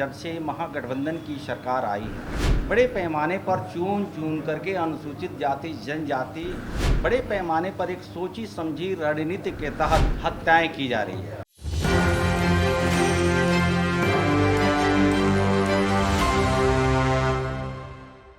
जब से महागठबंधन की सरकार आई है, बड़े पैमाने पर चुन चुन करके अनुसूचित जाति जनजाति बड़े पैमाने पर एक सोची समझी रणनीति के तहत हत्याएं की जा रही है।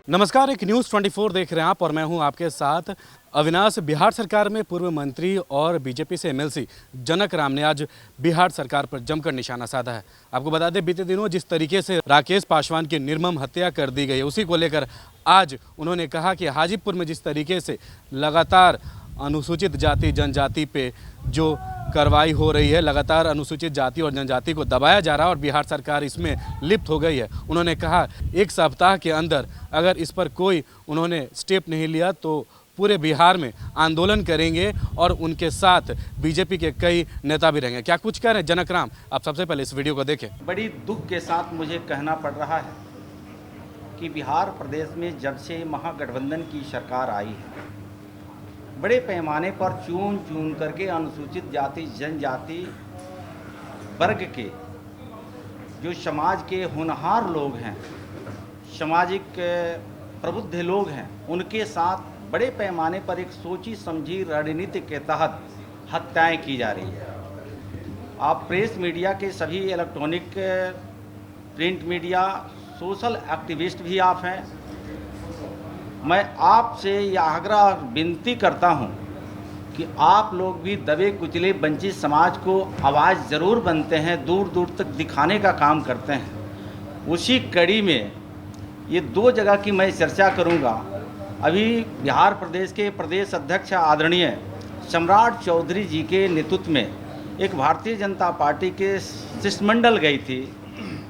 नमस्कार, एक न्यूज़ 24 देख रहे हैं आप और मैं हूं आपके साथ अविनाश। बिहार सरकार में पूर्व मंत्री और बीजेपी से एमएलसी जनक राम ने आज बिहार सरकार पर जमकर निशाना साधा है। आपको बता दें, बीते दिनों जिस तरीके से राकेश पासवान की निर्मम हत्या कर दी गई है, उसी को लेकर आज उन्होंने कहा कि हाजीपुर में जिस तरीके से लगातार अनुसूचित जाति जनजाति पे जो कार्रवाई हो रही है, लगातार अनुसूचित जाति और जनजाति को दबाया जा रहा है और बिहार सरकार इसमें लिप्त हो गई है। उन्होंने कहा एक सप्ताह के अंदर अगर इस पर कोई उन्होंने स्टेप नहीं लिया तो पूरे बिहार में आंदोलन करेंगे और उनके साथ बीजेपी के कई नेता भी रहेंगे। क्या कुछ कह रहे हैं जनक राम, आप सबसे पहले इस वीडियो को देखें। बड़ी दुख के साथ मुझे कहना पड़ रहा है कि बिहार प्रदेश में जब से महागठबंधन की सरकार आई है, बड़े पैमाने पर चुन चुन करके अनुसूचित जाति जनजाति वर्ग के जो समाज के होनहार लोग हैं, सामाजिक प्रबुद्ध लोग हैं, उनके साथ बड़े पैमाने पर एक सोची समझी रणनीति के तहत हत्याएं की जा रही है। आप प्रेस मीडिया के सभी electronic print media social activist भी आप हैं। मैं आपसे यह आग्रह विनती करता हूं कि आप लोग भी दबे कुचले वंचित समाज को आवाज़ ज़रूर बनते हैं, दूर दूर तक दिखाने का काम करते हैं। उसी कड़ी में ये दो जगह की मैं चर्चा करूंगा। अभी बिहार प्रदेश के प्रदेश अध्यक्ष आदरणीय सम्राट चौधरी जी के नेतृत्व में एक भारतीय जनता पार्टी के शिष्टमंडल गई थी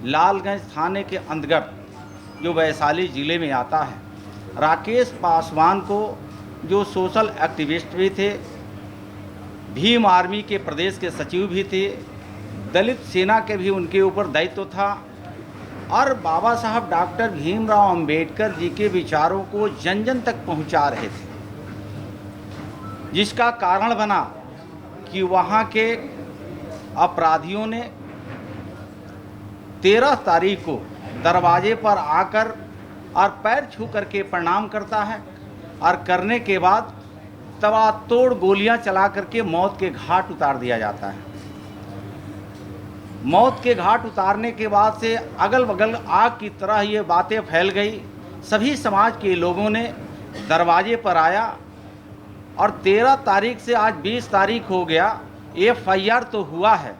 लालगंज थाने के अंतर्गत, जो वैशाली ज़िले में आता है। राकेश पासवान को, जो सोशल एक्टिविस्ट भी थे, भीम आर्मी के प्रदेश के सचिव भी थे, दलित सेना के भी उनके ऊपर दायित्व था और बाबा साहब डॉक्टर भीमराव अंबेडकर जी के विचारों को जन जन तक पहुंचा रहे थे, जिसका कारण बना कि वहां के अपराधियों ने 13 तारीख को दरवाजे पर आकर और पैर छू करके प्रणाम करता है और करने के बाद तबातोड़ गोलियां चला करके मौत के घाट उतार दिया जाता है। मौत के घाट उतारने के बाद से अगल बगल आग की तरह ये बातें फैल गई। सभी समाज के लोगों ने दरवाजे पर आया और 13 तारीख से आज 20 तारीख हो गया। FIR तो हुआ है,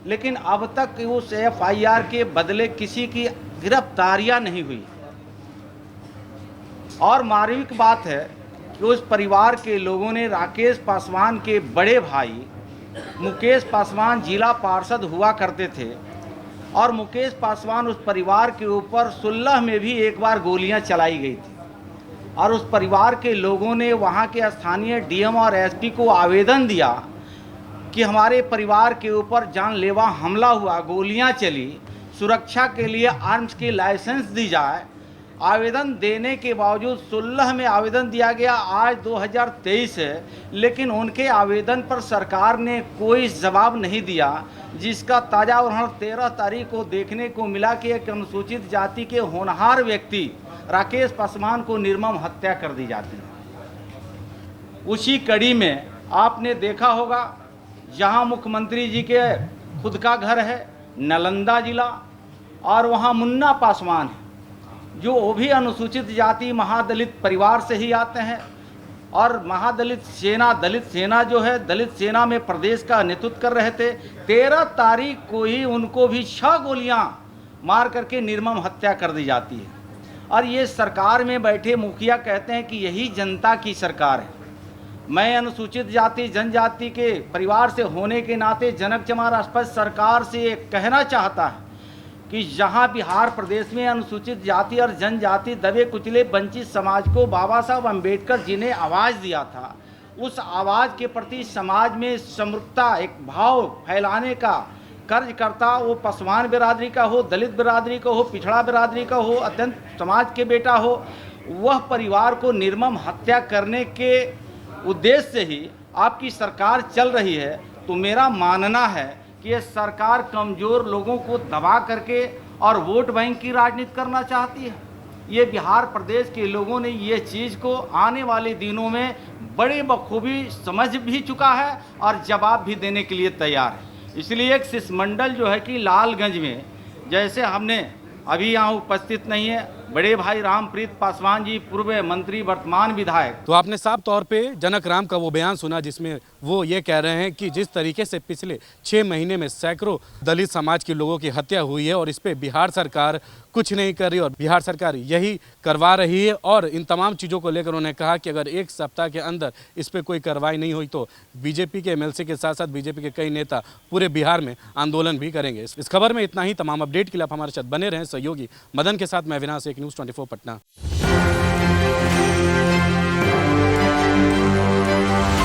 लेकिन अब तक उस FIR के बदले किसी की गिरफ्तारियां नहीं हुई। और मार्मिक बात है कि उस परिवार के लोगों ने राकेश पासवान के बड़े भाई मुकेश पासवान जिला पार्षद हुआ करते थे और मुकेश पासवान उस परिवार के ऊपर 16 में भी एक बार गोलियां चलाई गई थी और उस परिवार के लोगों ने वहां के स्थानीय DM और SP को आवेदन दिया कि हमारे परिवार के ऊपर जानलेवा हमला हुआ, गोलियां चली, सुरक्षा के लिए आर्म्स की लाइसेंस दी जाए। आवेदन देने के बावजूद 16 में आवेदन दिया गया, आज 2023 है, लेकिन उनके आवेदन पर सरकार ने कोई जवाब नहीं दिया, जिसका ताज़ा उदाहरण 13 तारीख को देखने को मिला कि एक अनुसूचित जाति के होनहार व्यक्ति राकेश पासवान को निर्मम हत्या कर दी जाती है। उसी कड़ी में आपने देखा होगा, जहां मुख्यमंत्री जी के खुद का घर है नालंदा जिला और वहां मुन्ना पासवान है, जो वो भी अनुसूचित जाति महादलित परिवार से ही आते हैं और महादलित सेना, दलित सेना जो है, दलित सेना में प्रदेश का नेतृत्व कर रहे थे। 13 तारीख को ही उनको भी 6 गोलियां मार करके निर्मम हत्या कर दी जाती है। और ये सरकार में बैठे मुखिया कहते हैं कि यही जनता की सरकार है। मैं अनुसूचित जाति जनजाति के परिवार से होने के नाते जनक चमार स्पष्ट सरकार से ये कहना चाहता है कि जहां बिहार प्रदेश में अनुसूचित जाति और जनजाति दबे कुचले वंचित समाज को बाबा साहब अम्बेडकर जी ने आवाज़ दिया था, उस आवाज़ के प्रति समाज में समरूपता, एक भाव फैलाने का कर्ज करता, वो पासवान बिरादरी का हो, दलित बिरादरी का हो, पिछड़ा बिरादरी का हो, अत्यंत समाज के बेटा हो, वह परिवार को निर्मम हत्या करने के उद्देश्य से ही आपकी सरकार चल रही है। तो मेरा मानना है कि ये सरकार कमज़ोर लोगों को दबा करके और वोट बैंक की राजनीति करना चाहती है। ये बिहार प्रदेश के लोगों ने ये चीज़ को आने वाले दिनों में बड़े बखूबी समझ भी चुका है और जवाब भी देने के लिए तैयार है। इसलिए एक शिष्टमंडल जो है कि लालगंज में, जैसे हमने अभी यहाँ उपस्थित नहीं है बड़े भाई रामप्रीत पासवान जी, पूर्व मंत्री वर्तमान विधायक। तो आपने साफ तौर पे जनक राम का वो बयान सुना जिसमें वो ये कह रहे हैं कि जिस तरीके से पिछले 6 महीने में सैकड़ों दलित समाज के लोगों की हत्या हुई है और इस पे बिहार सरकार कुछ नहीं कर रही और बिहार सरकार यही करवा रही है। और इन तमाम चीज़ों को लेकर उन्होंने कहा कि अगर एक सप्ताह के अंदर इस पर कोई कार्रवाई नहीं हुई तो बीजेपी के एमएलसी के साथ साथ बीजेपी के कई नेता पूरे बिहार में आंदोलन भी करेंगे। इस खबर में इतना ही। तमाम अपडेट के लिए आप हमारे साथ बने रहें। सहयोगी मदन के साथ मैं अविनाश, एक न्यूज़ 24 पटना।